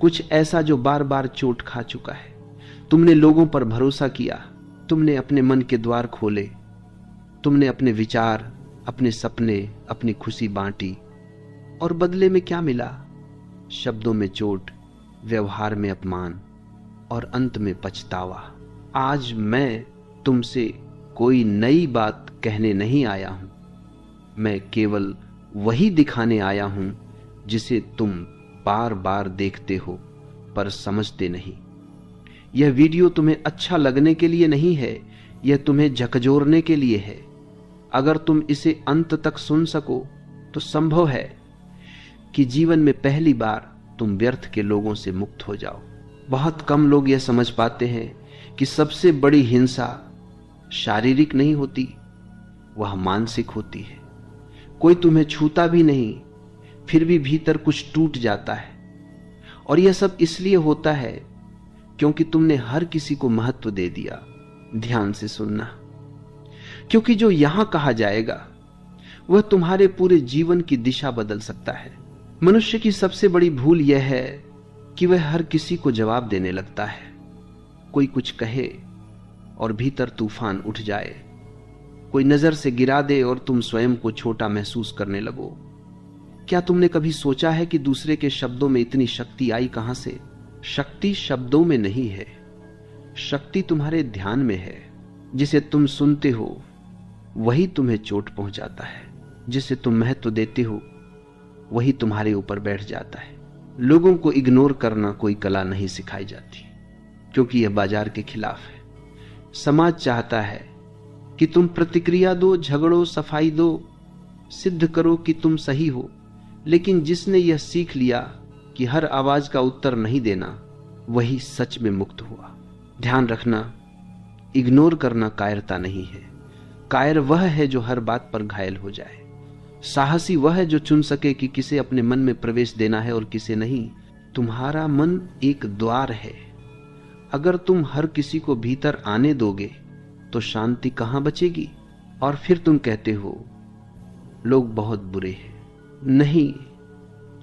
कुछ ऐसा जो बार बार चोट खा चुका है। तुमने लोगों पर भरोसा किया, तुमने अपने मन के द्वार खोले, तुमने अपने विचार, अपने सपने, अपनी खुशी बांटी, और बदले में क्या मिला? शब्दों में चोट, व्यवहार में अपमान और अंत में पछतावा। आज मैं तुमसे कोई नई बात कहने नहीं आया हूं, मैं केवल वही दिखाने आया हूं जिसे तुम बार बार देखते हो पर समझते नहीं। यह वीडियो तुम्हें अच्छा लगने के लिए नहीं है, यह तुम्हें झकझोरने के लिए है। अगर तुम इसे अंत तक सुन सको तो संभव है कि जीवन में पहली बार तुम व्यर्थ के लोगों से मुक्त हो जाओ। बहुत कम लोग यह समझ पाते हैं कि सबसे बड़ी हिंसा शारीरिक नहीं होती, वह मानसिक होती है। कोई तुम्हें छूता भी नहीं, फिर भी भीतर कुछ टूट जाता है, और यह सब इसलिए होता है क्योंकि तुमने हर किसी को महत्व दे दिया। ध्यान से सुनना, क्योंकि जो यहां कहा जाएगा वह तुम्हारे पूरे जीवन की दिशा बदल सकता है। मनुष्य की सबसे बड़ी भूल यह है कि वह हर किसी को जवाब देने लगता है। कोई कुछ कहे और भीतर तूफान उठ जाए, कोई नजर से गिरा दे और तुम स्वयं को छोटा महसूस करने लगो। क्या तुमने कभी सोचा है कि दूसरे के शब्दों में इतनी शक्ति आई कहां से? शक्ति शब्दों में नहीं है, शक्ति तुम्हारे ध्यान में है। जिसे तुम सुनते हो वही तुम्हें चोट पहुंचाता है, जिसे तुम महत्व देते हो वही तुम्हारे ऊपर बैठ जाता है। लोगों को इग्नोर करना कोई कला नहीं सिखाई जाती, क्योंकि यह बाजार के खिलाफ है। समाज चाहता है कि तुम प्रतिक्रिया दो, झगड़ो, सफाई दो, सिद्ध करो कि तुम सही हो। लेकिन जिसने यह सीख लिया कि हर आवाज का उत्तर नहीं देना, वही सच में मुक्त हुआ। ध्यान रखना, इग्नोर करना कायरता नहीं है। कायर वह है जो हर बात पर घायल हो जाए। साहसी वह है जो चुन सके कि किसे अपने मन में प्रवेश देना है और किसे नहीं। तुम्हारा मन एक द्वार है, अगर तुम हर किसी को भीतर आने दोगे तो शांति कहां बचेगी? और फिर तुम कहते हो लोग बहुत बुरे हैं। नहीं,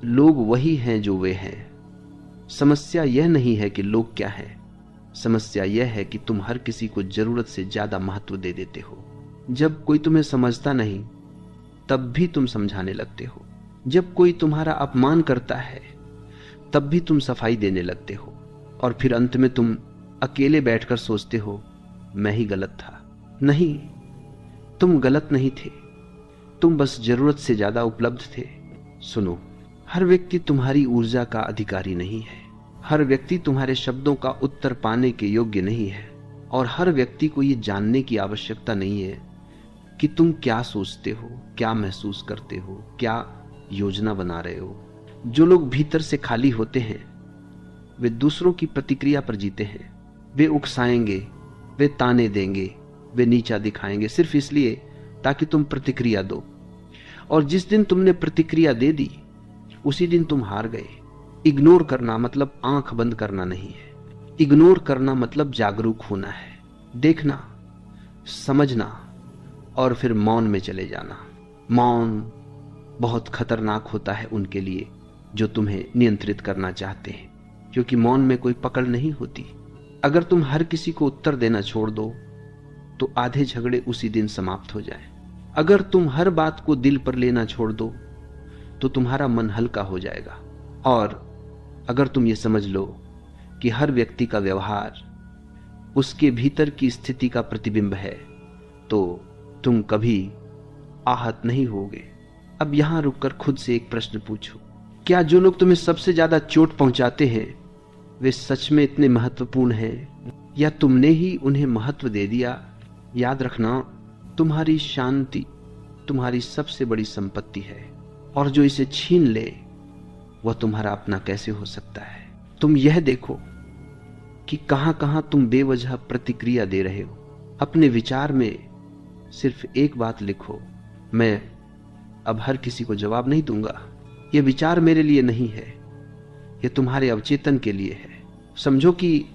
लोग वही हैं जो वे हैं। समस्या यह नहीं है कि लोग क्या हैं, समस्या यह है कि तुम हर किसी को जरूरत से ज्यादा महत्व दे देते हो। जब कोई तुम्हें समझता नहीं तब भी तुम समझाने लगते हो। जब कोई तुम्हारा अपमान करता है तब भी तुम सफाई देने लगते हो, और फिर अंत में तुम अकेले बैठकर सोचते हो मैं ही गलत था। नहीं, तुम गलत नहीं थे, तुम बस जरूरत से ज्यादा उपलब्ध थे। सुनो, हर व्यक्ति तुम्हारी ऊर्जा का अधिकारी नहीं है, हर व्यक्ति तुम्हारे शब्दों का उत्तर पाने के योग्य नहीं है, और हर व्यक्ति को यह जानने की आवश्यकता नहीं है कि तुम क्या सोचते हो, क्या महसूस करते हो, क्या योजना बना रहे हो। जो लोग भीतर से खाली होते हैं वे दूसरों की प्रतिक्रिया पर जीते हैं। वे उकसाएंगे, वे ताने देंगे, वे नीचा दिखाएंगे, सिर्फ इसलिए ताकि तुम प्रतिक्रिया दो। और जिस दिन तुमने प्रतिक्रिया दे दी उसी दिन तुम हार गए। इग्नोर करना मतलब आंख बंद करना नहीं है, इग्नोर करना मतलब जागरूक होना है, देखना, समझना और फिर मौन में चले जाना। मौन बहुत खतरनाक होता है उनके लिए जो तुम्हें नियंत्रित करना चाहते हैं, क्योंकि मौन में कोई पकड़ नहीं होती। अगर तुम हर किसी को उत्तर देना छोड़ दो तो आधे झगड़े उसी दिन समाप्त हो जाएं। अगर तुम हर बात को दिल पर लेना छोड़ दो तो तुम्हारा मन हल्का हो जाएगा। और अगर तुम ये समझ लो कि हर व्यक्ति का व्यवहार उसके भीतर की स्थिति का प्रतिबिंब है तो तुम कभी आहत नहीं होगे। अब यहां रुककर खुद से एक प्रश्न पूछो, क्या जो लोग तुम्हें सबसे ज्यादा चोट पहुंचाते हैं वे सच में इतने महत्वपूर्ण हैं, या तुमने ही उन्हें महत्व दे दिया? याद रखना, तुम्हारी शांति तुम्हारी सबसे बड़ी संपत्ति है, और जो इसे छीन ले वह तुम्हारा अपना कैसे हो सकता है? तुम यह देखो कि कहां कहां तुम बेवजह प्रतिक्रिया दे रहे हो। अपने विचार में सिर्फ एक बात लिखो, मैं अब हर किसी को जवाब नहीं दूंगा। यह विचार मेरे लिए नहीं है, यह तुम्हारे अवचेतन के लिए है। समझो कि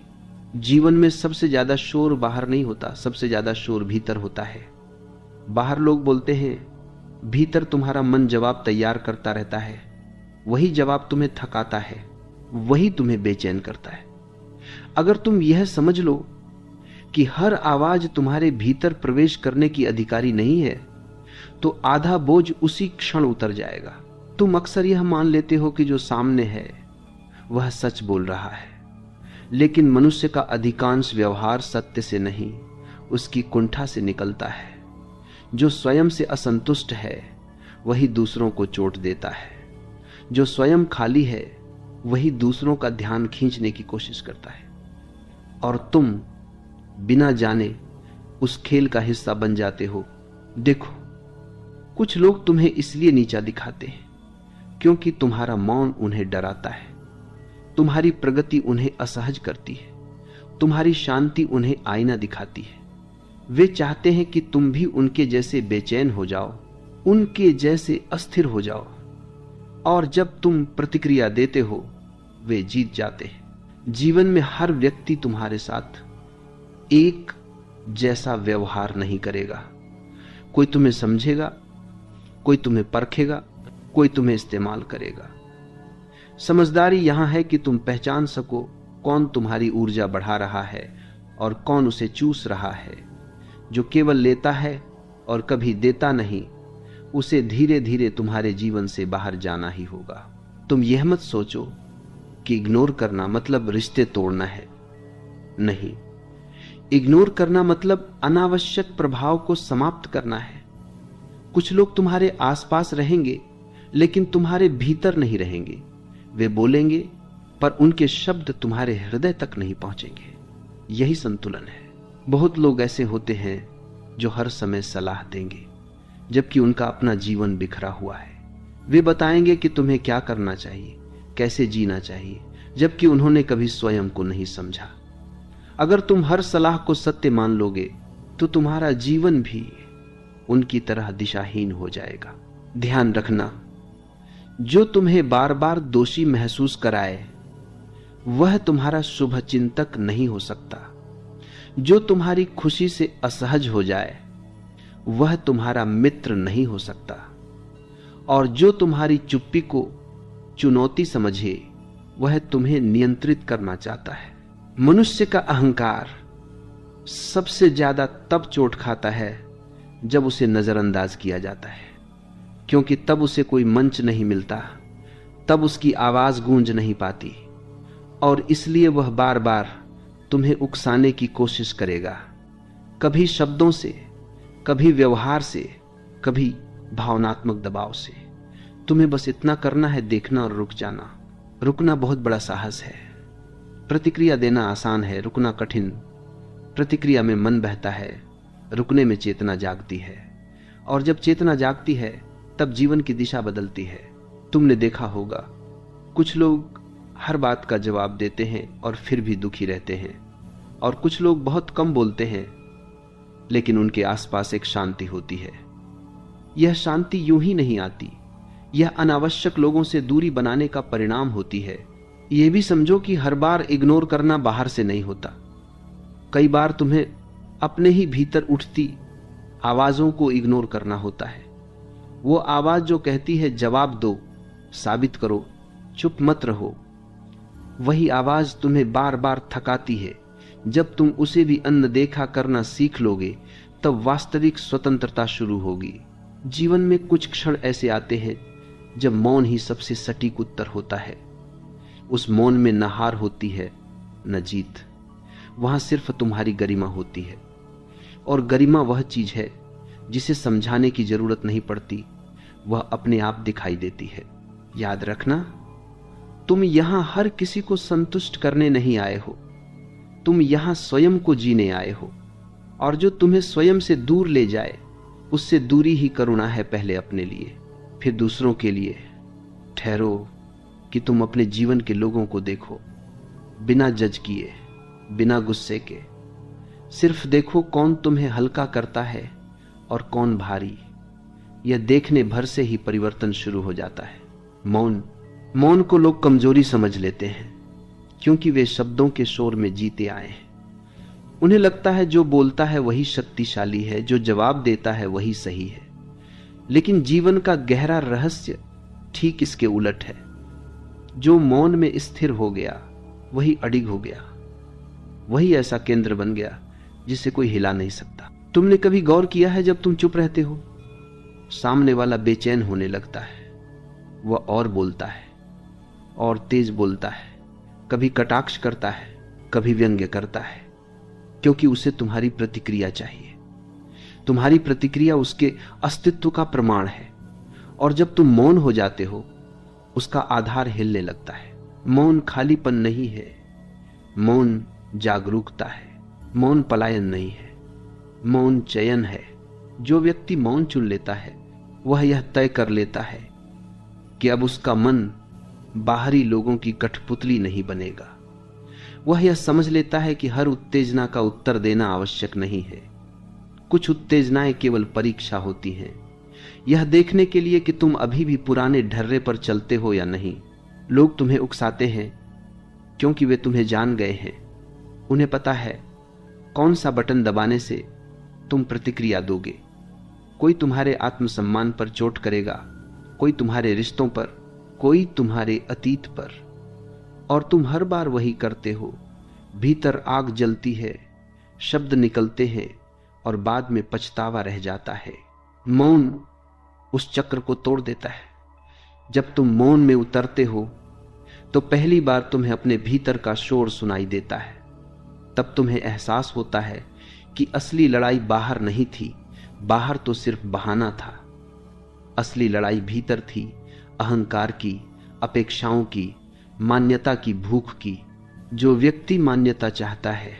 जीवन में सबसे ज्यादा शोर बाहर नहीं होता, सबसे ज्यादा शोर भीतर होता है। बाहर लोग बोलते हैं, भीतर तुम्हारा मन जवाब तैयार करता रहता है, वही जवाब तुम्हें थकाता है। वही तुम्हें बेचैन करता है। अगर तुम यह समझ लो कि हर आवाज तुम्हारे भीतर प्रवेश करने की अधिकारी नहीं है, तो आधा बोझ उसी क्षण उतर जाएगा। तुम अक्सर यह मान लेते हो कि जो सामने है वह सच बोल रहा है, लेकिन मनुष्य का अधिकांश व्यवहार सत्य से नहीं, उसकी कुंठा से निकलता है। जो स्वयं से असंतुष्ट है वही दूसरों को चोट देता है। जो स्वयं खाली है वही दूसरों का ध्यान खींचने की कोशिश करता है, और तुम बिना जाने उस खेल का हिस्सा बन जाते हो। देखो, कुछ लोग तुम्हें इसलिए नीचा दिखाते हैं क्योंकि तुम्हारा मौन उन्हें डराता है, तुम्हारी प्रगति उन्हें असहज करती है, तुम्हारी शांति उन्हें आईना दिखाती है। वे चाहते हैं कि तुम भी उनके जैसे बेचैन हो जाओ, उनके जैसे अस्थिर हो जाओ, और जब तुम प्रतिक्रिया देते हो वे जीत जाते हैं। जीवन में हर व्यक्ति तुम्हारे साथ एक जैसा व्यवहार नहीं करेगा। कोई तुम्हें समझेगा, कोई तुम्हें परखेगा, कोई तुम्हें इस्तेमाल करेगा। समझदारी यहां है कि तुम पहचान सको कौन तुम्हारी ऊर्जा बढ़ा रहा है और कौन उसे चूस रहा है। जो केवल लेता है और कभी देता नहीं, उसे धीरे धीरे तुम्हारे जीवन से बाहर जाना ही होगा। तुम यह मत सोचो कि इग्नोर करना मतलब रिश्ते तोड़ना है। नहीं, इग्नोर करना मतलब अनावश्यक प्रभाव को समाप्त करना है। कुछ लोग तुम्हारे आसपास रहेंगे लेकिन तुम्हारे भीतर नहीं रहेंगे। वे बोलेंगे पर उनके शब्द तुम्हारे हृदय तक नहीं पहुंचेंगे। यही संतुलन है। बहुत लोग ऐसे होते हैं जो हर समय सलाह देंगे जबकि उनका अपना जीवन बिखरा हुआ है। वे बताएंगे कि तुम्हें क्या करना चाहिए, कैसे जीना चाहिए, जबकि उन्होंने कभी स्वयं को नहीं समझा। अगर तुम हर सलाह को सत्य मान लोगे तो तुम्हारा जीवन भी उनकी तरह दिशाहीन हो जाएगा। ध्यान रखना, जो तुम्हें बार बार दोषी महसूस कराए वह तुम्हारा शुभ चिंतक नहीं हो सकता। जो तुम्हारी खुशी से असहज हो जाए वह तुम्हारा मित्र नहीं हो सकता, और जो तुम्हारी चुप्पी को चुनौती समझे वह तुम्हें नियंत्रित करना चाहता है। मनुष्य का अहंकार सबसे ज्यादा तब चोट खाता है जब उसे नजरअंदाज किया जाता है, क्योंकि तब उसे कोई मंच नहीं मिलता, तब उसकी आवाज गूंज नहीं पाती, और इसलिए वह बार बार तुम्हें उकसाने की कोशिश करेगा, कभी शब्दों से, कभी व्यवहार से, कभी भावनात्मक दबाव से। तुम्हें बस इतना करना है, देखना और रुक जाना। रुकना बहुत बड़ा साहस है। प्रतिक्रिया देना आसान है, रुकना कठिन। प्रतिक्रिया में मन बहता है, रुकने में चेतना जागती है, और जब चेतना जागती है तब जीवन की दिशा बदलती है। तुमने देखा होगा कुछ लोग हर बात का जवाब देते हैं और फिर भी दुखी रहते हैं, और कुछ लोग बहुत कम बोलते हैं लेकिन उनके आसपास एक शांति होती है। यह शांति यूं ही नहीं आती, यह अनावश्यक लोगों से दूरी बनाने का परिणाम होती है। यह भी समझो कि हर बार इग्नोर करना बाहर से नहीं होता। कई बार तुम्हें अपने ही भीतर उठती आवाजों को इग्नोर करना होता है। वो आवाज जो कहती है जवाब दो, साबित करो, चुप मत रहो, वही आवाज तुम्हें बार बार थकाती है। जब तुम उसे भी अनदेखा करना सीख लोगे तब वास्तविक स्वतंत्रता शुरू होगी। जीवन में कुछ क्षण ऐसे आते हैं जब मौन ही सबसे सटीक उत्तर होता है। उस मौन में न हार होती है न जीत, वहां सिर्फ तुम्हारी गरिमा होती है, और गरिमा वह चीज है जिसे समझाने की जरूरत नहीं पड़ती, वह अपने आप दिखाई देती है। याद रखना, तुम यहां हर किसी को संतुष्ट करने नहीं आए हो, तुम यहां स्वयं को जीने आए हो, और जो तुम्हें स्वयं से दूर ले जाए उससे दूरी ही करुणा है। पहले अपने लिए, फिर दूसरों के लिए। ठहरो कि तुम अपने जीवन के लोगों को देखो, बिना जज किए, बिना गुस्से के। सिर्फ देखो कौन तुम्हें हल्का करता है और कौन भारी। यह देखने भर से ही परिवर्तन शुरू हो जाता है। मौन को लोग कमजोरी समझ लेते हैं क्योंकि वे शब्दों के शोर में जीते आए हैं। उन्हें लगता है जो बोलता है वही शक्तिशाली है, जो जवाब देता है वही सही है। लेकिन जीवन का गहरा रहस्य ठीक इसके उलट है। जो मौन में स्थिर हो गया वही अडिग हो गया, वही ऐसा केंद्र बन गया जिसे कोई हिला नहीं सकता। तुमने कभी गौर किया है, जब तुम चुप रहते हो सामने वाला बेचैन होने लगता है, वह और बोलता है और तेज बोलता है, कभी कटाक्ष करता है, कभी व्यंग्य करता है, क्योंकि उसे तुम्हारी प्रतिक्रिया चाहिए। तुम्हारी प्रतिक्रिया उसके अस्तित्व का प्रमाण है। और जब तुम मौन हो जाते हो उसका आधार हिलने लगता है। मौन खालीपन नहीं है, मौन जागरूकता है। मौन पलायन नहीं है, मौन चयन है। जो व्यक्ति मौन चुन लेता है वह यह तय कर लेता है कि अब उसका मन बाहरी लोगों की कठपुतली नहीं बनेगा। वह यह समझ लेता है कि हर उत्तेजना का उत्तर देना आवश्यक नहीं है। कुछ उत्तेजनाएं केवल परीक्षा होती हैं, यह देखने के लिए कि तुम अभी भी पुराने ढर्रे पर चलते हो या नहीं। लोग तुम्हें उकसाते हैं क्योंकि वे तुम्हें जान गए हैं। उन्हें पता है कौन सा बटन दबाने से तुम प्रतिक्रिया दोगे। कोई तुम्हारे आत्मसम्मान पर चोट करेगा, कोई तुम्हारे रिश्तों पर, कोई तुम्हारे अतीत पर, और तुम हर बार वही करते हो। भीतर आग जलती है, शब्द निकलते हैं और बाद में पछतावा रह जाता है। मौन उस चक्र को तोड़ देता है। जब तुम मौन में उतरते हो तो पहली बार तुम्हें अपने भीतर का शोर सुनाई देता है। तब तुम्हें एहसास होता है कि असली लड़ाई बाहर नहीं थी, बाहर तो सिर्फ बहाना था। असली लड़ाई भीतर थी, अहंकार की, अपेक्षाओं की, मान्यता की भूख की। जो व्यक्ति मान्यता चाहता है